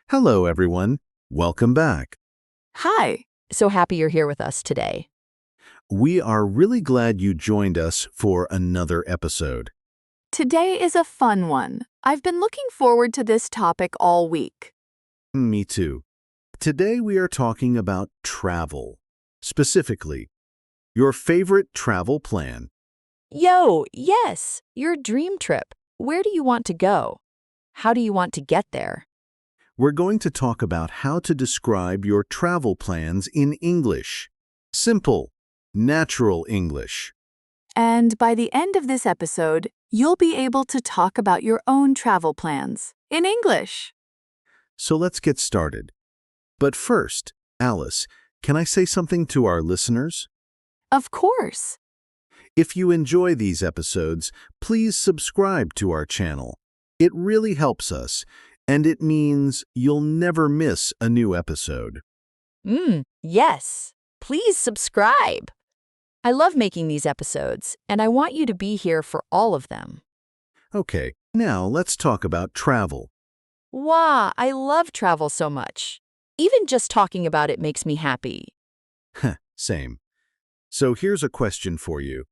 Hello, everyone. Welcome back. Hi. So happy you're here with us today. We are really glad you joined us for another episode. Today is a fun one. I've been looking forward to this topic all week. Me too. Today we are talking about travel. Specifically, your favorite travel plan. Yes, your dream trip. Where do you want to go? How do you want to get there? We're going to talk about how to describe your travel plans in English. Simple, natural English. And by the end of this episode, you'll be able to talk about your own travel plans in English. So let's get started. But first, Alice, can I say something to our listeners? Of course. If you enjoy these episodes, please subscribe to our channel. It really helps us, and it means you'll never miss a new episode. Yes. Please subscribe. I love making these episodes, and I want you to be here for all of them. Okay, now let's talk about travel. Wow, I love travel so much. Even just talking about it makes me happy. Same. So here's a question for you.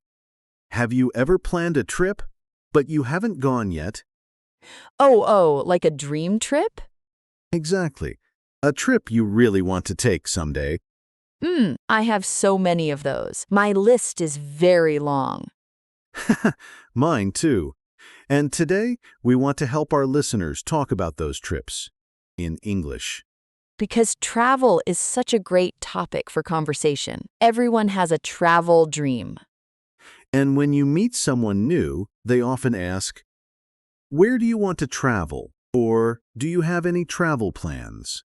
Have you ever planned a trip, but you haven't gone yet? Like a dream trip? Exactly. A trip you really want to take someday. I have so many of those. My list is very long. Mine too. And today, we want to help our listeners talk about those trips in English. Because travel is such a great topic for conversation. Everyone has a travel dream. And when you meet someone new, they often ask, "Where do you want to travel?" Or, "Do you have any travel plans?"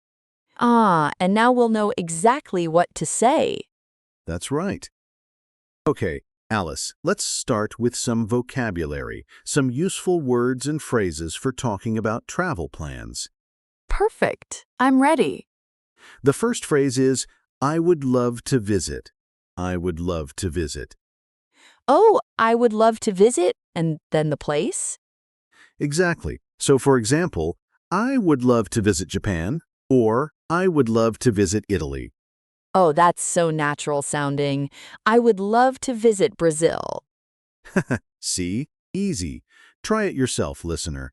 And now we'll know exactly what to say. That's right. Okay, Alice, let's start with some vocabulary, some useful words and phrases for talking about travel plans. Perfect. I'm ready. The first phrase is, "I would love to visit." I would love to visit. Oh, I would love to visit, and then the place? Exactly. So, for example, I would love to visit Japan, or I would love to visit Italy. Oh, that's so natural sounding. I would love to visit Brazil. See? Easy. Try it yourself, listener.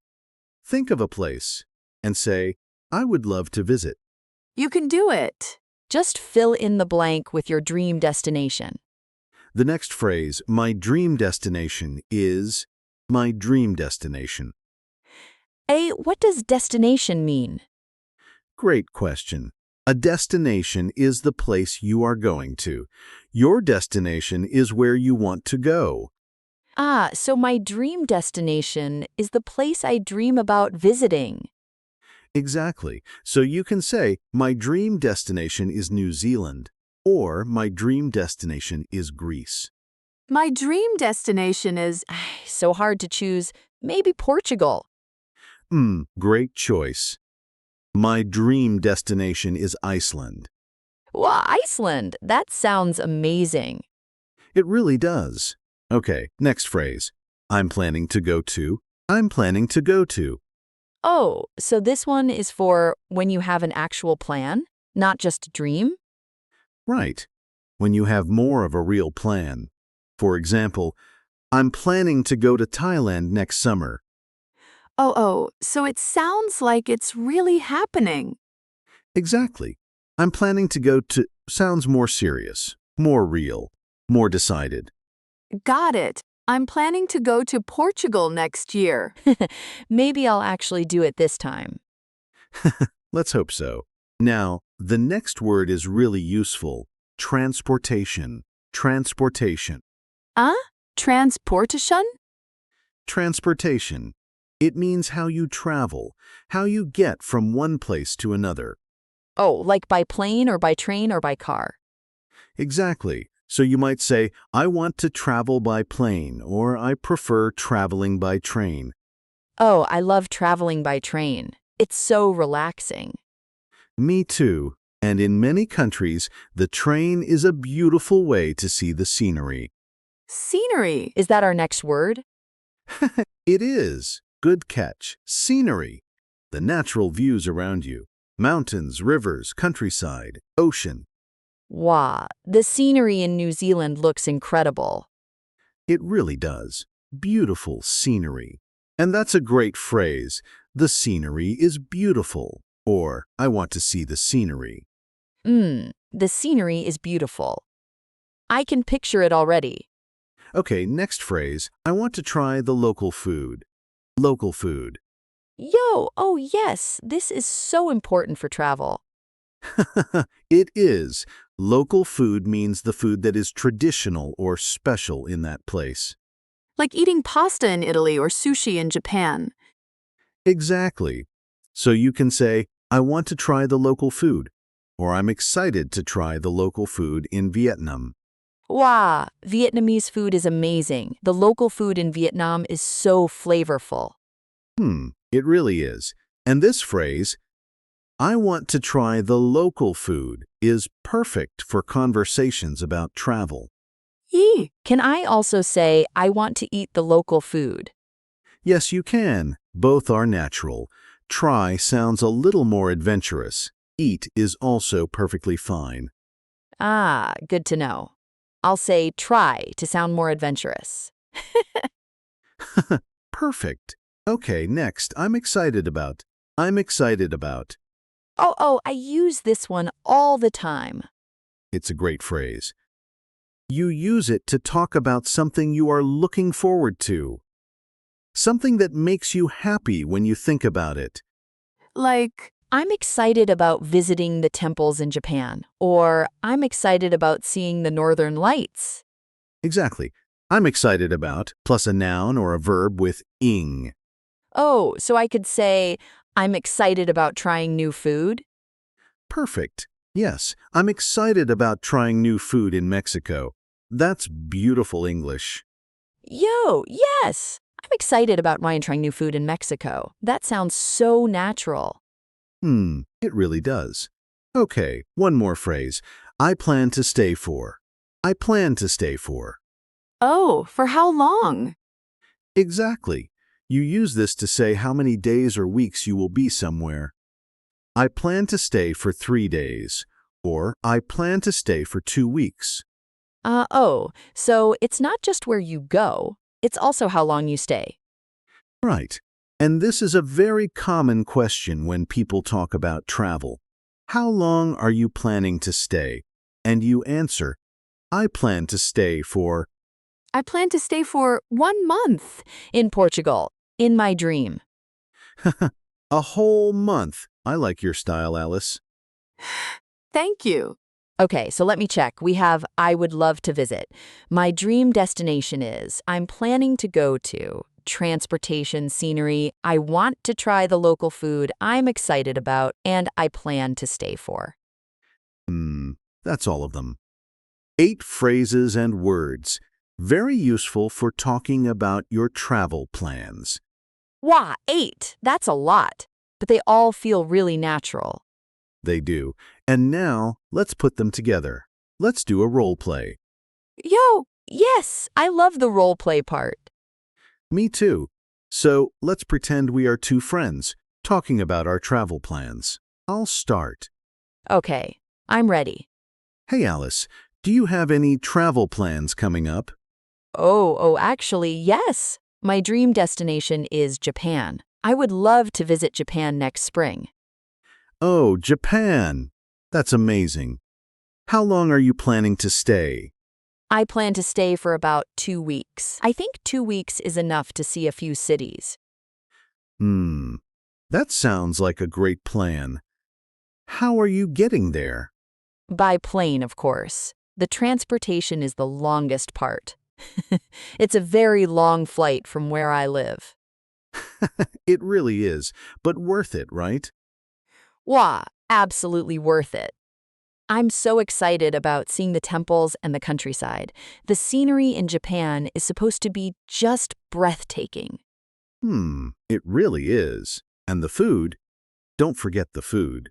Think of a place and say, "I would love to visit." You can do it. Just fill in the blank with your dream destination. The next phrase, "my dream destination," is my dream destination. What does destination mean? Great question. A destination is the place you are going to. Your destination is where you want to go. So my dream destination is the place I dream about visiting. Exactly. So you can say, "My dream destination is New Zealand," or "My dream destination is Greece." My dream destination is so hard to choose. Maybe Portugal. Great choice. My dream destination is Iceland. Wow, Iceland. That sounds amazing. It really does. Okay, next phrase. I'm planning to go to. I'm planning to go to. Oh, so this one is for when you have an actual plan, not just a dream? Right. When you have more of a real plan. For example, I'm planning to go to Thailand next summer. So it sounds like it's really happening. Exactly. I'm planning to go to sounds more serious, more real, more decided. Got it. I'm planning to go to Portugal next year. Maybe I'll actually do it this time. Let's hope so. Now, the next word is really useful. Transportation. Transportation. Transportation? Transportation. It means how you travel, how you get from one place to another. Oh, like by plane or by train or by car. Exactly. So you might say, "I want to travel by plane," or "I prefer traveling by train." Oh, I love traveling by train. It's so relaxing. Me too. And in many countries, the train is a beautiful way to see the scenery. Scenery. Is that our next word? It is. Good catch. Scenery. The natural views around you. Mountains, rivers, countryside, ocean. Wow, the scenery in New Zealand looks incredible. It really does. Beautiful scenery. And that's a great phrase. The scenery is beautiful. Or, I want to see the scenery. The scenery is beautiful. I can picture it already. Okay, next phrase. I want to try the local food. Local food. Yo, oh yes, this is so important for travel. It is. Local food means the food that is traditional or special in that place. Like eating pasta in Italy or sushi in Japan. Exactly. So you can say, I want to try the local food, or I'm excited to try the local food in Vietnam. Wow, Vietnamese food is amazing. The local food in Vietnam is so flavorful. It really is. And this phrase, I want to try the local food, is perfect for conversations about travel. Yee. Can I also say, I want to eat the local food? Yes, you can. Both are natural. Try sounds a little more adventurous. Eat is also perfectly fine. Ah, good to know. I'll say try to sound more adventurous. Perfect. Okay, next, I'm excited about. I'm excited about. Oh, I use this one all the time. It's a great phrase. You use it to talk about something you are looking forward to. Something that makes you happy when you think about it. Like, I'm excited about visiting the temples in Japan, or I'm excited about seeing the northern lights. Exactly. I'm excited about, plus a noun or a verb with ing. Oh, so I could say, I'm excited about trying new food? Perfect. Yes, I'm excited about trying new food in Mexico. That's beautiful English. Yo, yes! I'm excited about trying new food in Mexico. That sounds so natural. It really does. Okay, one more phrase. I plan to stay for. I plan to stay for. Oh, for how long? Exactly. You use this to say how many days or weeks you will be somewhere. I plan to stay for 3 days, or I plan to stay for 2 weeks. So it's not just where you go, it's also how long you stay. Right. And this is a very common question when people talk about travel. How long are you planning to stay? And you answer, I plan to stay for. I plan to stay for 1 month in Portugal, in my dream. A whole month. I like your style, Alice. Thank you. Okay, so let me check. We have I would love to visit. My dream destination is I'm planning to go to transportation, scenery. I want to try the local food I'm excited about, and I plan to stay for. That's all of them. 8 phrases and words. Very useful for talking about your travel plans. Wow, 8. That's a lot. But they all feel really natural. They do. And now, let's put them together. Let's do a role play. Yo, yes, I love the role play part. Me too. So, let's pretend we are 2 friends, talking about our travel plans. I'll start. Okay, I'm ready. Hey Alice, do you have any travel plans coming up? Actually, yes. My dream destination is Japan. I would love to visit Japan next spring. Oh, Japan! That's amazing. How long are you planning to stay? I plan to stay for about 2 weeks. I think 2 weeks is enough to see a few cities. That sounds like a great plan. How are you getting there? By plane, of course. The transportation is the longest part. It's a very long flight from where I live. It really is, but worth it, right? Wow, absolutely worth it. I'm so excited about seeing the temples and the countryside. The scenery in Japan is supposed to be just breathtaking. It really is. And the food? Don't forget the food.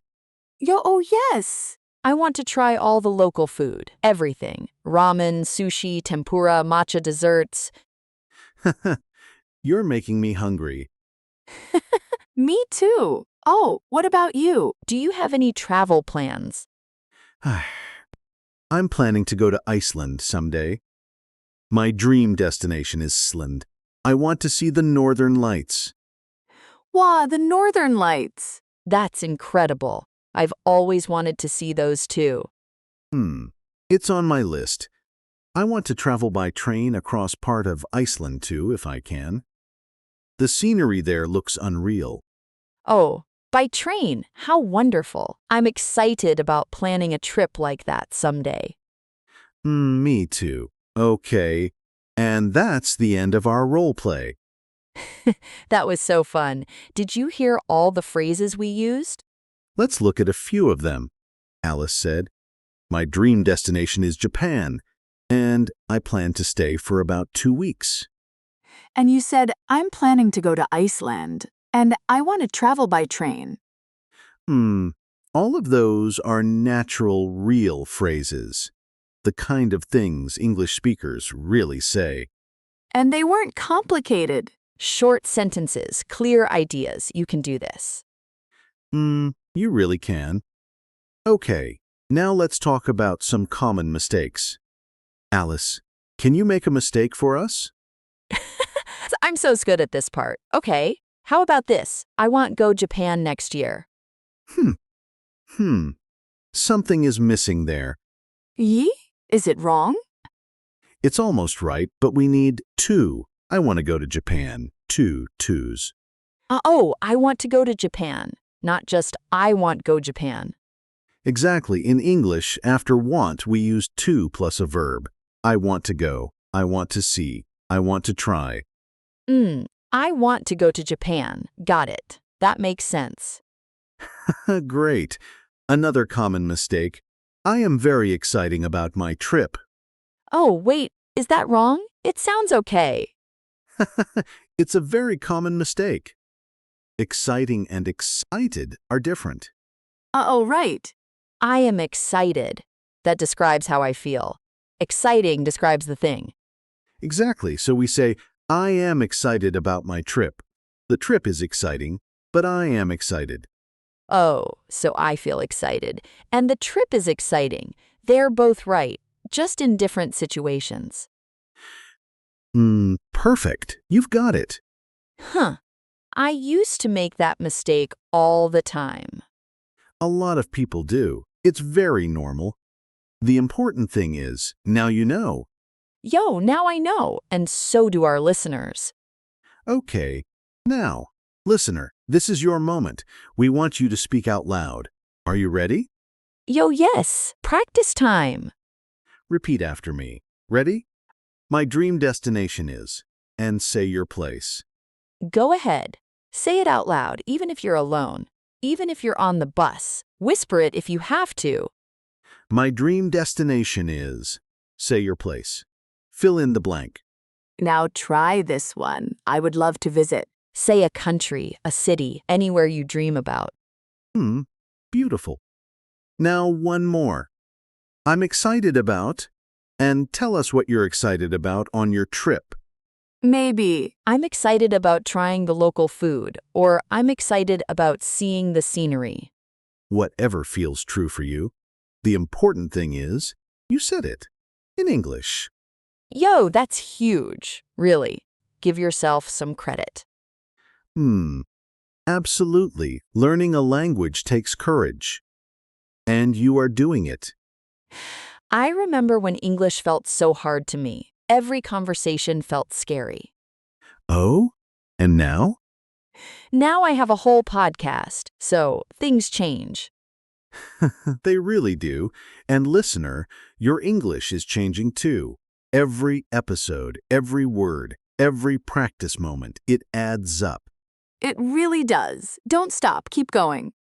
Yes! I want to try all the local food, everything. Ramen, sushi, tempura, matcha desserts. You're making me hungry. Me too. Oh, what about you? Do you have any travel plans? I'm planning to go to Iceland someday. My dream destination is Iceland. I want to see the Northern Lights. Wow, the Northern Lights. That's incredible. I've always wanted to see those too. It's on my list. I want to travel by train across part of Iceland too, if I can. The scenery there looks unreal. Oh, by train. How wonderful. I'm excited about planning a trip like that someday. Me too. Okay. And that's the end of our role play. That was so fun. Did you hear all the phrases we used? Let's look at a few of them. Alice said, "My dream destination is Japan, and I plan to stay for about 2 weeks." And you said, I'm planning to go to Iceland, and I want to travel by train. All of those are natural, real phrases. The kind of things English speakers really say. And they weren't complicated. Short sentences, clear ideas. You can do this. You really can. Okay, now let's talk about some common mistakes. Alice, can you make a mistake for us? I'm so good at this part. Okay, how about this? I want go Japan next year. Something is missing there. Ye? Is it wrong? It's almost right, but we need two. I want to go to Japan. 2 twos. I want to go to Japan, not just I want go Japan. Exactly. In English, after want, we use to plus a verb. I want to go. I want to see. I want to try. I want to go to Japan. Got it. That makes sense. Great. Another common mistake. I am very exciting about my trip. Oh, wait, is that wrong? It sounds okay. It's a very common mistake. Exciting and excited are different. Oh, right. I am excited. That describes how I feel. Exciting describes the thing. Exactly. So we say, I am excited about my trip. The trip is exciting, but I am excited. Oh, so I feel excited. And the trip is exciting. They're both right, just in different situations. Perfect. You've got it. I used to make that mistake all the time. A lot of people do. It's very normal. The important thing is, now you know. Yo, now I know, and so do our listeners. Okay. Now, listener, this is your moment. We want you to speak out loud. Are you ready? Yo, yes, practice time. Repeat after me. Ready? My dream destination is, and say your place. Go ahead. Say it out loud, even if you're alone, even if you're on the bus. Whisper it if you have to. My dream destination is, say your place. Fill in the blank. Now try this one. I would love to visit. Say a country, a city, anywhere you dream about. Beautiful. Now one more. I'm excited about, and tell us what you're excited about on your trip. Maybe. I'm excited about trying the local food, or I'm excited about seeing the scenery. Whatever feels true for you. The important thing is, you said it. In English. Yo, that's huge. Really. Give yourself some credit. Absolutely. Learning a language takes courage. And you are doing it. I remember when English felt so hard to me. Every conversation felt scary. Oh? And now? Now I have a whole podcast, so things change. They really do. And listener, your English is changing too. Every episode, every word, every practice moment, it adds up. It really does. Don't stop. Keep going.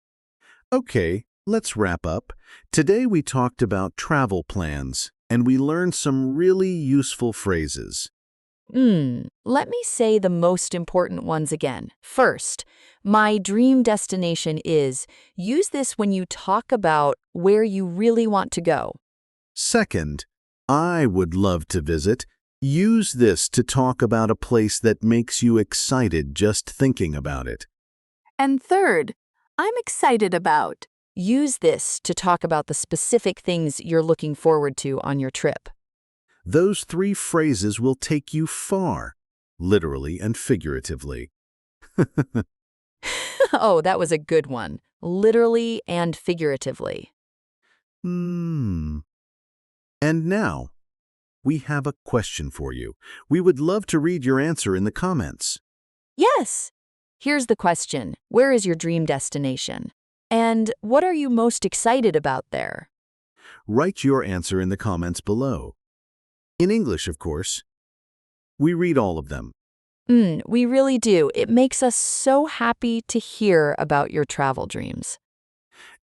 Okay, let's wrap up. Today we talked about travel plans, and we learned some really useful phrases. Let me say the most important ones again. First, my dream destination is. Use this when you talk about where you really want to go. Second, I would love to visit. Use this to talk about a place that makes you excited just thinking about it. And third, I'm excited about. Use this to talk about the specific things you're looking forward to on your trip. Those 3 phrases will take you far, literally and figuratively. Oh, that was a good one. Literally and figuratively. And now, we have a question for you. We would love to read your answer in the comments. Yes. Here's the question. Where is your dream destination? And what are you most excited about there? Write your answer in the comments below. In English, of course. We read all of them. We really do. It makes us so happy to hear about your travel dreams.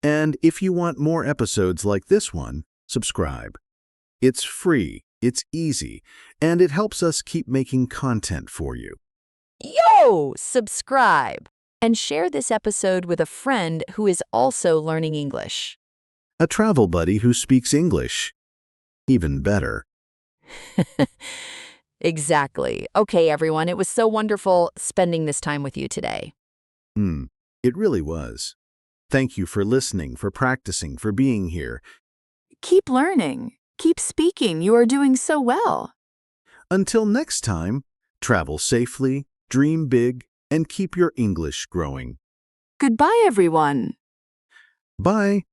And if you want more episodes like this one, subscribe. It's free, it's easy, and it helps us keep making content for you. Yo! Subscribe! And share this episode with a friend who is also learning English. A travel buddy who speaks English. Even better. Exactly. Okay, everyone, it was so wonderful spending this time with you today. It really was. Thank you for listening, for practicing, for being here. Keep learning. Keep speaking. You are doing so well. Until next time, travel safely, dream big, and keep your English growing. Goodbye, everyone. Bye.